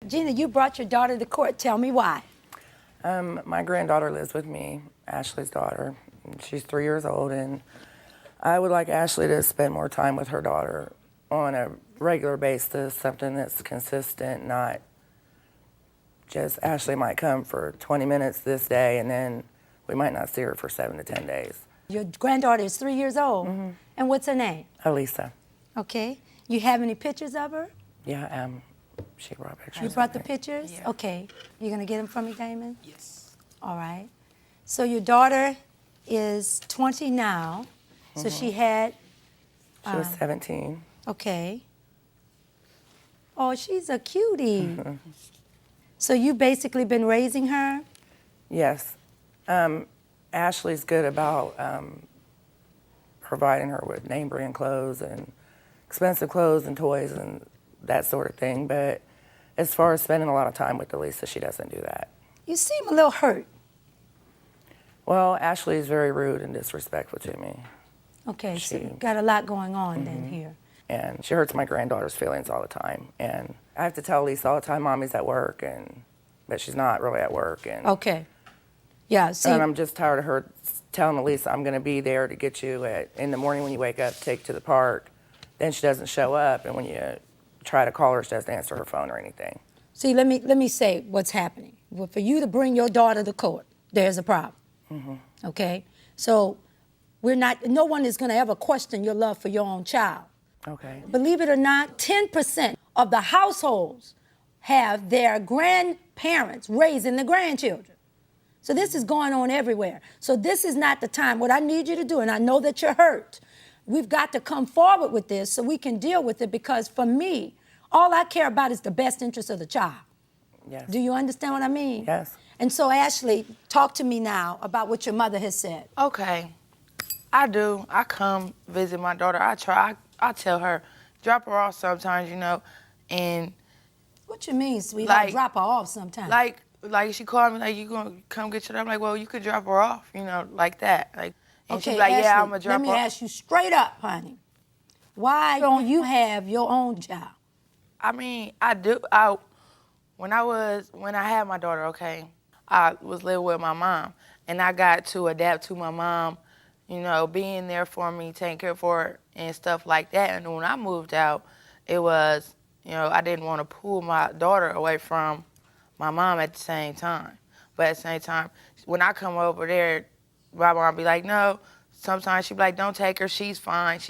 Gina, you brought your daughter to court. Tell me why. My granddaughter lives with me, Ashley's daughter. She's 3 years old, and I would like Ashley to spend more time with her daughter on a regular basis, something that's consistent, not just Ashley might come for 20 minutes this day, and then we might not see her for 7 to 10 days. Your granddaughter is 3 years old. Mm-hmm. And what's her name? Elisa. Okay. You have any pictures of her? Yeah, she brought pictures. You brought the pictures? Yeah. Okay. You gonna get them for me, Damon? Yes. All right. So your daughter is 20 now. So she had. She was 17. Okay. Oh, she's a cutie. So you basically been raising her? Yes. Ashley's good about providing her with name brand clothes and expensive clothes and toys and that sort of thing. But as far as spending a lot of time with Elisa, she doesn't do that. You seem a little hurt. Well, Ashley is very rude and disrespectful to me. Okay, so you got a lot going on then here. And she hurts my granddaughter's feelings all the time. And I have to tell Elisa all the time, Mommy's at work, but she's not really at work. And, Okay. Yeah, see. and I'm just tired of her telling Elisa, I'm going to be there to get you in the morning when you wake up, take you to the park. Then she doesn't show up, and when you try to call her, she doesn't answer her phone or anything. See, let me say what's happening. Well, for you to bring your daughter to court, there's a problem. Okay? So no one is going to ever question your love for your own child. Okay. Believe it or not, 10% of the households have their grandparents raising the grandchildren. So this is going on everywhere. So this is not the time. What I need you to do, and I know that you're hurt, we've got to come forward with this so we can deal with it, because for me, all I care about is the best interest of the child. Yes. Do you understand what I mean? Yes. And so, Ashley, talk to me now about what your mother has said. Okay. I do. I come visit my daughter. I try. I tell her, drop her off sometimes, and What you mean, sweetheart? Like- Drop her off sometimes. like she called me, like, you gonna come get your daughter? I'm like, well, you could drop her off, like that. And Okay, she's like, Ashley, yeah, I'm gonna drop let me her off. ask you straight up, honey. Why don't you have your own child? I mean, I do. When I had my daughter, okay, I was living with my mom, and I got to adapt to my mom, being there for me, taking care of her, and stuff like that. And when I moved out, it was, I didn't want to pull my daughter away from my mom at the same time. But at the same time, when I come over there, my mom be like, no. Sometimes she be like, don't take her, she's fine,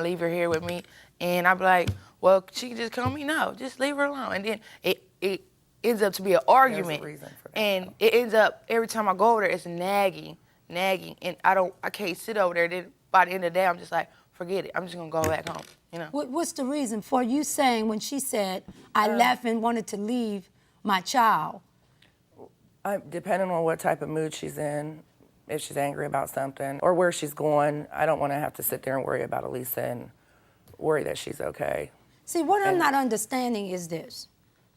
leave her here with me. And I be like, well, she can just come me, no, just leave her alone. And then it ends up to be an argument. There's a reason for that. And it ends up, every time I go over there, it's nagging. And I can't sit over there. Then by the end of the day, I'm just like, forget it, I'm just gonna go back home, What's the reason for you saying when she said, I left and wanted to leave my child? Depending on what type of mood she's in, if she's angry about something or where she's going, I don't want to have to sit there and worry about Elisa and worry that she's okay. See, what I'm not understanding is this.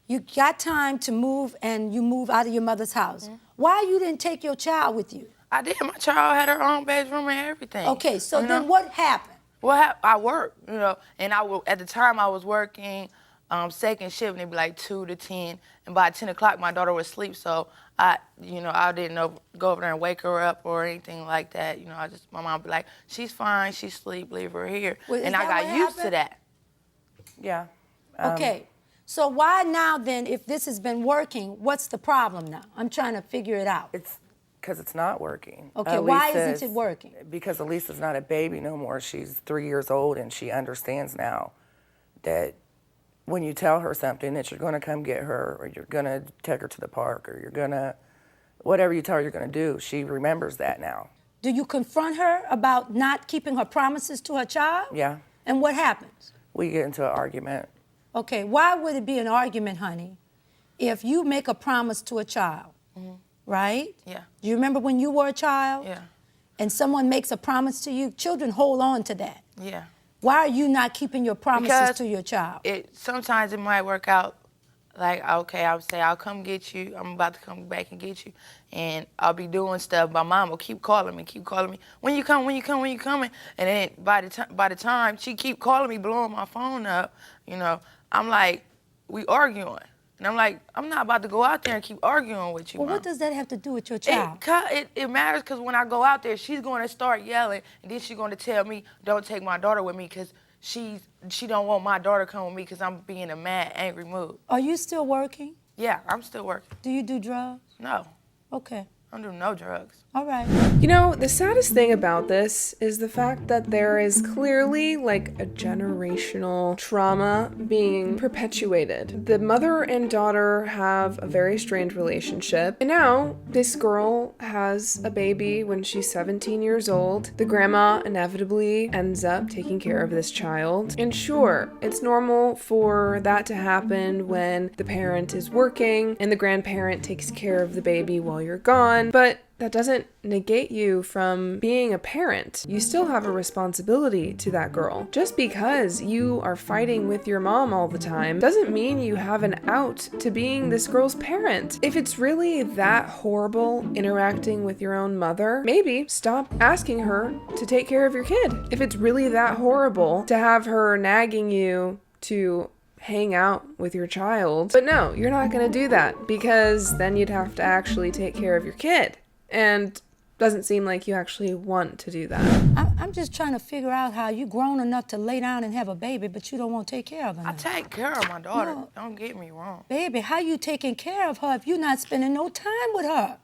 You got time to move and you move out of your mother's house. Why you didn't take your child with you? I did. My child had her own bedroom and everything. Okay, so then what happened? Well, I worked, and at the time I was working second shift, and it'd be like 2 to 10, and by 10 o'clock my daughter was asleep, so I didn't go over there and wake her up or anything like that. My mom would be like, she's fine, she's asleep, leave her here, Well, and I got used to that. Yeah. Okay, so why now then, if this has been working, what's the problem now? I'm trying to figure it out. It's because it's not working. Okay, why isn't it working? Because Elisa's not a baby no more. She's 3 years old, and she understands now that when you tell her something, that you're going to come get her, or you're going to take her to the park, or you're going to, whatever you tell her you're going to do, she remembers that now. Do you confront her about not keeping her promises to her child? Yeah. And what happens? We get into an argument. Okay, why would it be an argument, honey, if you make a promise to a child, right? Yeah. Do you remember when you were a child? Yeah. And someone makes a promise to you? Children hold on to that. Yeah. Why are you not keeping your promises to your child? Sometimes it might work out like, okay, I would say, I'll come get you. I'm about to come back and get you. And I'll be doing stuff. My mom will keep calling me. When you come, when you coming? And then by the time she keep calling me, blowing my phone up, I'm like, we arguing. And I'm like, I'm not about to go out there and keep arguing with you, Well, Mom. what does that have to do with your child? It matters because when I go out there, she's going to start yelling, and then she's going to tell me, don't take my daughter with me because she don't want my daughter to come with me because I'm being in a mad, angry mood. Are you still working? Yeah, I'm still working. Do you do drugs? No, Okay. I don't do no drugs. All right. You know, the saddest thing about this is the fact that there is clearly like a generational trauma being perpetuated. The mother and daughter have a very strained relationship, and now this girl has a baby when she's 17 years old. The grandma inevitably ends up taking care of this child. And sure, it's normal for that to happen when the parent is working and the grandparent takes care of the baby while you're gone. But that doesn't negate you from being a parent. You still have a responsibility to that girl. Just because you are fighting with your mom all the time doesn't mean you have an out to being this girl's parent. If it's really that horrible interacting with your own mother, maybe stop asking her to take care of your kid. If it's really that horrible to have her nagging you to hang out with your child. But no, you're not going to do that because then you'd have to actually take care of your kid. And doesn't seem like you actually want to do that. I'm just trying to figure out how you grown enough to lay down and have a baby, but you don't want to take care of her. I take care of my daughter. No. Don't get me wrong. Baby, how you taking care of her if you're not spending no time with her?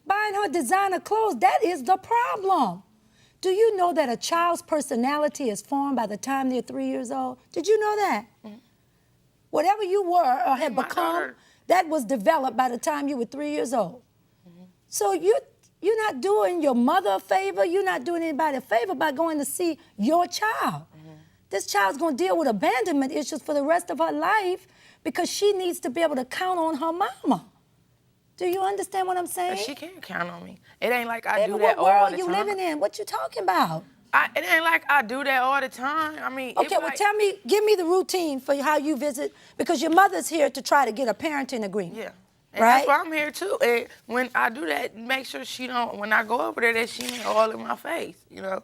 Buying her designer clothes, that is the problem. Do you know that a child's personality is formed by the time they're 3 years old? Did you know that? Mm-hmm. Whatever you were or had become, that was developed by the time you were 3 years old. Mm-hmm. So you're not doing your mother a favor, you're not doing anybody a favor by going to see your child. Mm-hmm. This child's gonna deal with abandonment issues for the rest of her life because she needs to be able to count on her mama. Do you understand what I'm saying? But she can't count on me. It ain't like I Baby, do that all what world the you time. living in? What you talking about? It ain't like I do that all the time. I mean, Okay, well, give me the routine for how you visit, because your mother's here to try to get a parenting agreement. Yeah. And right? that's why I'm here too. And when I do that, make sure she don't, when I go over there, that she ain't all in my face, you know?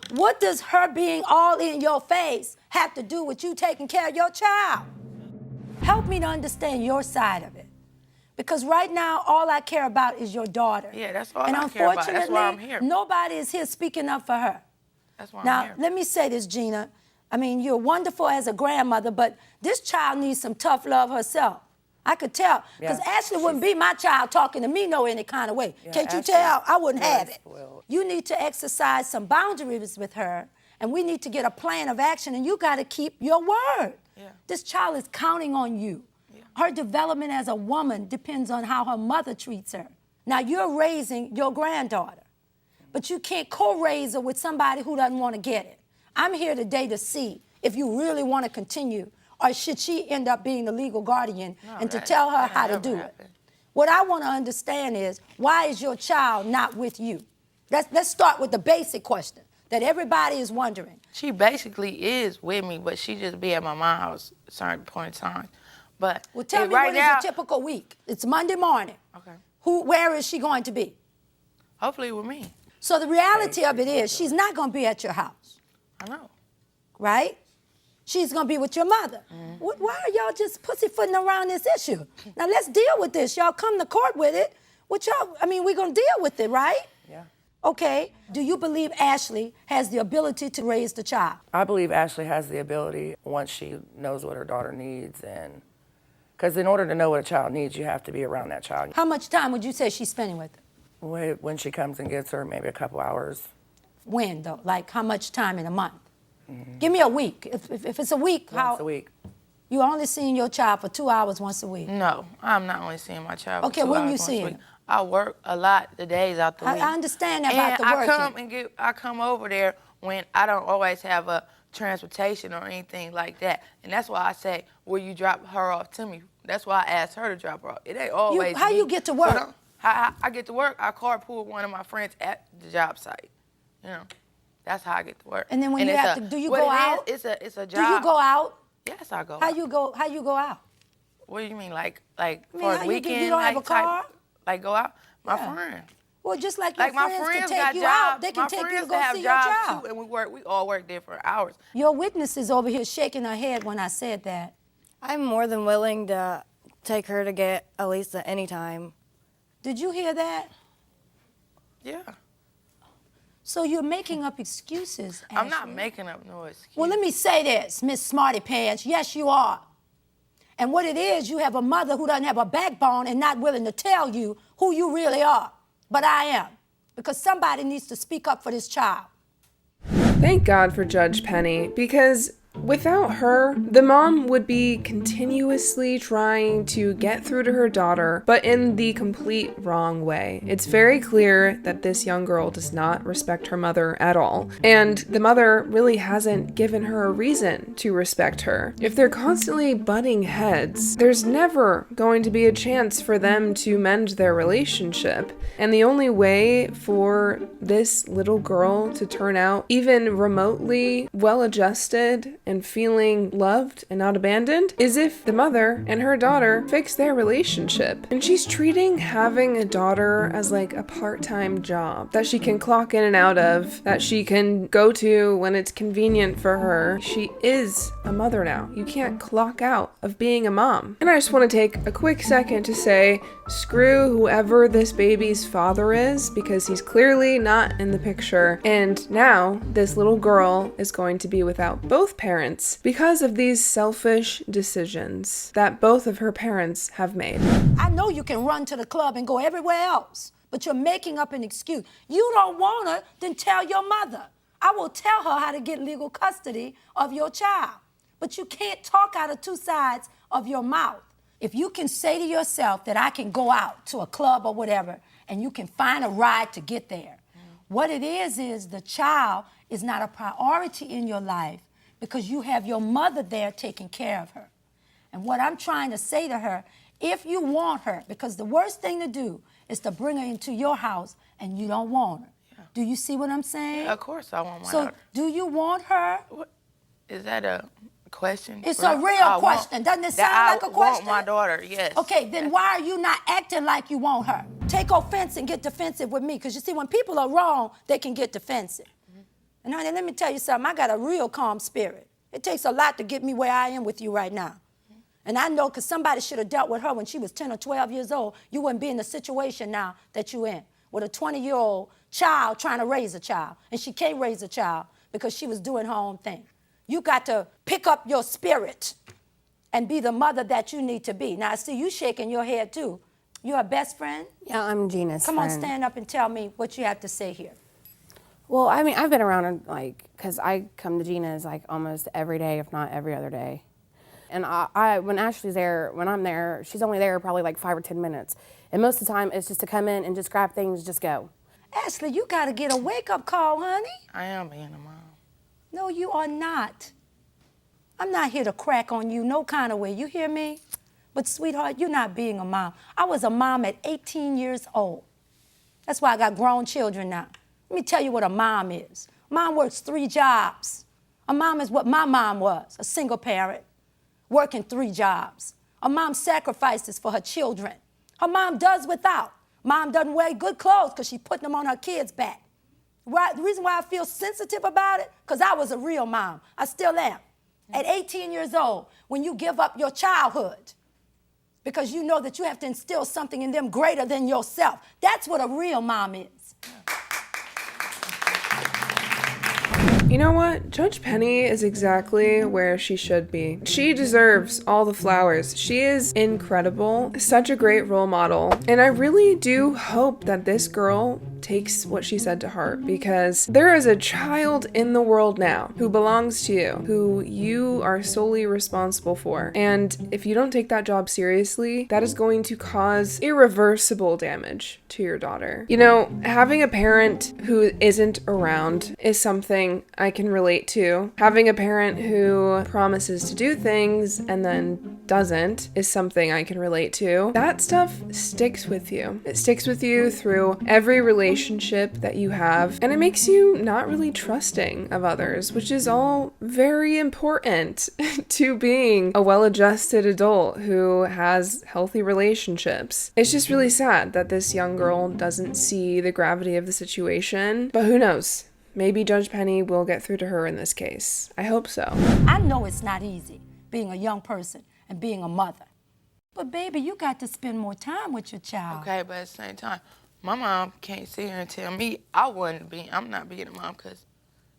What does her being all in your face have to do with you taking care of your child? Help me to understand your side of it. Because right now, all I care about is your daughter. Yeah, that's all I care about. That's why I'm here. And unfortunately, nobody is here speaking up for her. That's why I'm here. Now, let me say this, Gina. I mean, you're wonderful as a grandmother, but this child needs some tough love herself. I could tell, because Ashley wouldn't be my child talking to me no any kind of way. Yeah, Can't you Ashley tell? I wouldn't have it. Spoiled. You need to exercise some boundaries with her, and we need to get a plan of action, and you got to keep your word. Yeah. This child is counting on you. Yeah. Her development as a woman depends on how her mother treats her. Now, you're raising your granddaughter, but you can't co-raise her with somebody who doesn't want to get it. I'm here today to see if you really want to continue, or should she end up being the legal guardian and to tell her how to do it? What I want to understand is, why is your child not with you? Let's start with the basic question that everybody is wondering. She basically is with me, but she just be at my mom's house at a certain point in time. But well, tell me, right what now, is a typical week? It's Monday morning. Okay. Where is she going to be? Hopefully with me. So the reality of it is, she's not going to be at your house. I know. Right? She's going to be with your mother. Mm-hmm. Why are y'all just pussyfooting around this issue? Now, let's deal with this. Y'all come to court with it. We're going to deal with it, right? Yeah. Okay. Do you believe Ashley has the ability to raise the child? I believe Ashley has the ability once she knows what her daughter needs, and because in order to know what a child needs, you have to be around that child. How much time would you say she's spending with her? When she comes and gets her, maybe a couple hours. When, though? Like, how much time in a month? Mm-hmm. Give me a week. If it's a week, Once a week. You only seeing your child for 2 hours once a week? No, I'm not only seeing my child for 2 hours when you once seeing a week. her? I work a lot the days out the week. I understand that about the working. I come over there when I don't always have a transportation or anything like that. And that's why I say, will you drop her off to me? That's why I asked her to drop her off. It ain't always How me. you get to work? So I get to work, I carpool one of my friends at the job site. You know, that's how I get to work. And then when you have to, do you go out? It's a job. Do you go out? Yes, I go out. How you go out? What do you mean, like for a weekend? You don't have a car? Like go out? My friend. Well, just like your my friends can got take you jobs. out, they can my take you friends to go have see your jobs child. too, and we all work different hours. Your witness is over here shaking her head when I said that. I'm more than willing to take her to get Elisa anytime. Did you hear that? Yeah. So you're making up excuses, I'm not Ashley. making up no excuse. Well, let me say this, Miss Smarty Pants. Yes, you are. And what it is, you have a mother who doesn't have a backbone and not willing to tell you who you really are. But I am. Because somebody needs to speak up for this child. Thank God for Judge Penny, because without her, the mom would be continuously trying to get through to her daughter, but in the complete wrong way. It's very clear that this young girl does not respect her mother at all, and the mother really hasn't given her a reason to respect her. If they're constantly butting heads, there's never going to be a chance for them to mend their relationship, and the only way for this little girl to turn out even remotely well-adjusted and feeling loved and not abandoned is if the mother and her daughter fix their relationship. And she's treating having a daughter as like a part-time job that she can clock in and out of, that she can go to when it's convenient for her. She is a mother now. You can't clock out of being a mom. And I just want to take a quick second to say, screw whoever this baby's father is, because he's clearly not in the picture. And now this little girl is going to be without both parents because of these selfish decisions that both of her parents have made. I know you can run to the club and go everywhere else, but you're making up an excuse. You don't want her, then tell your mother. I will tell her how to get legal custody of your child. But you can't talk out of two sides of your mouth. If you can say to yourself that I can go out to a club or whatever, and you can find a ride to get there, what it is the child is not a priority in your life because you have your mother there taking care of her. And what I'm trying to say to her, if you want her, because the worst thing to do is to bring her into your house and you don't want her. Yeah. Do you see what I'm saying? Yeah, of course I want my So daughter. do you want her? What? Is that a question? It's a real question. Doesn't it sound like a question? I want my daughter, yes. Okay, then why are you not acting like you want her? Take offense and get defensive with me, because you see, when people are wrong, they can get defensive. And honey, let me tell you something. I got a real calm spirit. It takes a lot to get me where I am with you right now. And I know because somebody should have dealt with her when she was 10 or 12 years old, you wouldn't be in the situation now that you're in, with a 20-year-old child trying to raise a child. And she can't raise a child because she was doing her own thing. You got to pick up your spirit and be the mother that you need to be. Now, I see you shaking your head, too. You her best friend? Yeah, I'm Gina's Come friend. on, stand up and tell me what you have to say here. Well, I mean, I've been around her, like, because I come to Gina's, like, almost every day, if not every other day. And when Ashley's there, when I'm there, she's only there probably like 5 or 10 minutes. And most of the time, it's just to come in and just grab things, just go. Ashley, you got to get a wake-up call, honey. I am being a mom. No, you are not. I'm not here to crack on you no kind of way. You hear me? But, sweetheart, you're not being a mom. I was a mom at 18 years old. That's why I got grown children now. Let me tell you what a mom is. Mom works 3 jobs. A mom is what my mom was, a single parent, working 3 jobs. A mom sacrifices for her children. Her mom does without. Mom doesn't wear good clothes because she's putting them on her kids' back. The reason why I feel sensitive about it, because I was a real mom. I still am. At 18 years old, when you give up your childhood, because you know that you have to instill something in them greater than yourself. That's what a real mom is. You know what? Judge Penny is exactly where she should be. She deserves all the flowers. She is incredible, such a great role model. And I really do hope that this girl takes what she said to heart, because there is a child in the world now who belongs to you, who you are solely responsible for. And if you don't take that job seriously, that is going to cause irreversible damage to your daughter. You know, having a parent who isn't around is something I can relate to. Having a parent who promises to do things and then doesn't is something I can relate to. That stuff sticks with you. It sticks with you through every relationship that you have, and it makes you not really trusting of others, which is all very important to being a well-adjusted adult who has healthy relationships. It's just really sad that this young girl doesn't see the gravity of the situation, but who knows? Maybe Judge Penny will get through to her in this case. I hope so. I know it's not easy being a young person and being a mother. But baby, you got to spend more time with your child. Okay, but at the same time, my mom can't sit here and tell me I'm not being a mom, because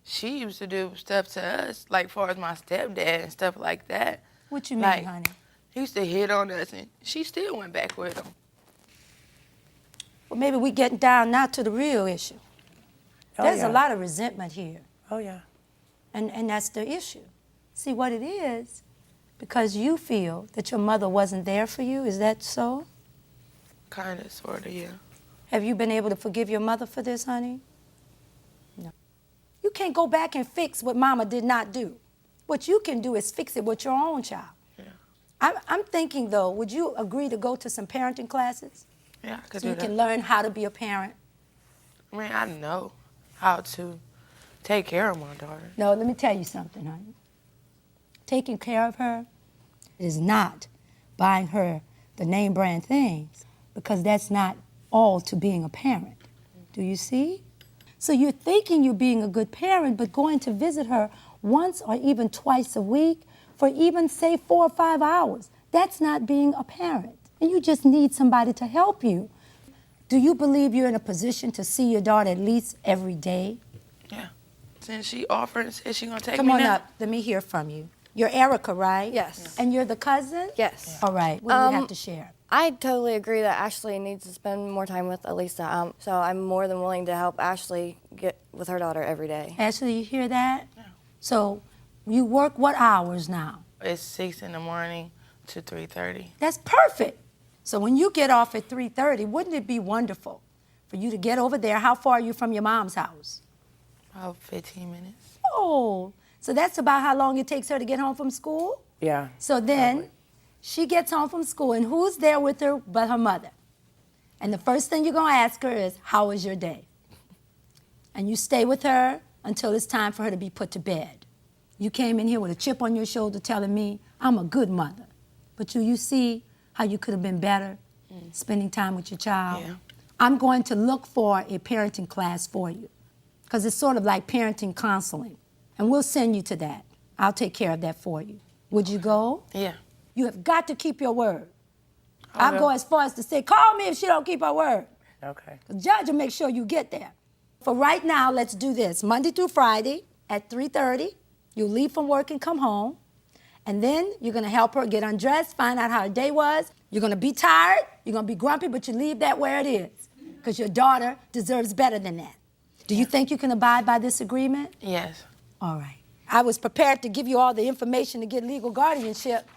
she used to do stuff to us, like far as my stepdad and stuff like that. What you mean, Like, honey? he used to hit on us, and she still went back with him. Well, maybe we getting down now to the real issue. Oh, There's yeah. a lot of resentment here, Oh, yeah. and that's the issue. See, what it is, because you feel that your mother wasn't there for you, is that so? Kind of, sort of, yeah. Have you been able to forgive your mother for this, honey? No. You can't go back and fix what mama did not do. What you can do is fix it with your own child. Yeah. I'm thinking, though, would you agree to go to some parenting classes Yeah, I could so do you that. can learn how to be a parent? I mean, I know how to take care of my daughter. No, let me tell you something, honey. Taking care of her is not buying her the name brand things, because that's not all to being a parent. Do you see? So you're thinking you're being a good parent, but going to visit her once or even twice a week for even, say, 4 or 5 hours, that's not being a parent. And you just need somebody to help you. Do you believe you're in a position to see your daughter at least every day? Yeah. Since she offered and said she's going to take Come me on now. up. Let me hear from you. You're Erica, right? Yes. And you're the cousin? Yes. All right. What do you have to share? I totally agree that Ashley needs to spend more time with Elisa. So I'm more than willing to help Ashley get with her daughter every day. Ashley, you hear that? Yeah. So you work what hours now? It's 6 in the morning to 3:30. That's perfect. So when you get off at 3:30, wouldn't it be wonderful for you to get over there? How far are you from your mom's house? About 15 minutes. Oh, so that's about how long it takes her to get home from school? Yeah. So then Probably. she gets home from school, and who's there with her but her mother? And the first thing you're going to ask her is, how was your day? And you stay with her until it's time for her to be put to bed. You came in here with a chip on your shoulder telling me, I'm a good mother. But you see how you could have been better spending time with your child? Yeah. I'm going to look for a parenting class for you, because it's sort of like parenting counseling. And we'll send you to that. I'll take care of that for you. Would you go? Yeah. You have got to keep your word. I I'll will. go as far as to say, call me if she don't keep her word. Okay. The judge will make sure you get there. For right now, let's do this. Monday through Friday at 3:30, you leave from work and come home. And then you're going to help her get undressed, find out how her day was. You're going to be tired. You're going to be grumpy, but you leave that where it is, because your daughter deserves better than that. Do you think you can abide by this agreement? Yes. All right. I was prepared to give you all the information to get legal guardianship,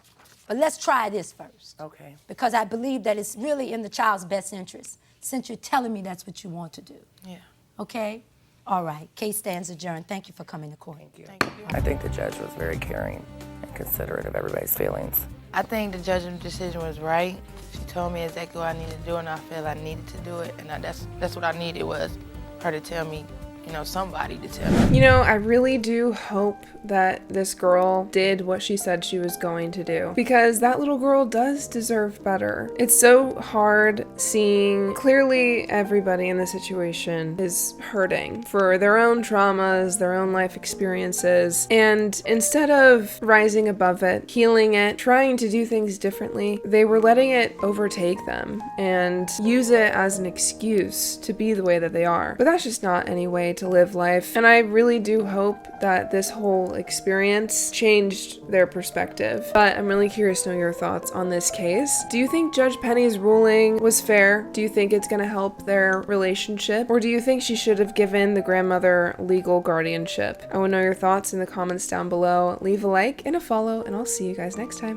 but let's try this first. Okay. Because I believe that it's really in the child's best interest, since you're telling me that's what you want to do. Yeah. Okay? All right. Case stands adjourned. Thank you for coming to court. Thank you. Thank you. I think the judge was very caring and considerate of everybody's feelings. I think the judge's decision was right. She told me exactly what I needed to do, and I felt I needed to do it. And that's what I needed, was her to tell me, somebody to tell me. I really do hope that this girl did what she said she was going to do, because that little girl does deserve better. It's so hard seeing clearly everybody in the situation is hurting for their own traumas, their own life experiences, and instead of rising above it, healing it, trying to do things differently, they were letting it overtake them and use it as an excuse to be the way that they are. But that's just not any way to live life, and I really do hope that this whole experience changed their perspective. But I'm really curious to know your thoughts on this case. Do you think Judge Penny's ruling was fair? Do you think it's going to help their relationship? Or do you think she should have given the grandmother legal guardianship? I want to know your thoughts in the comments down below. Leave a like and a follow, and I'll see you guys next time.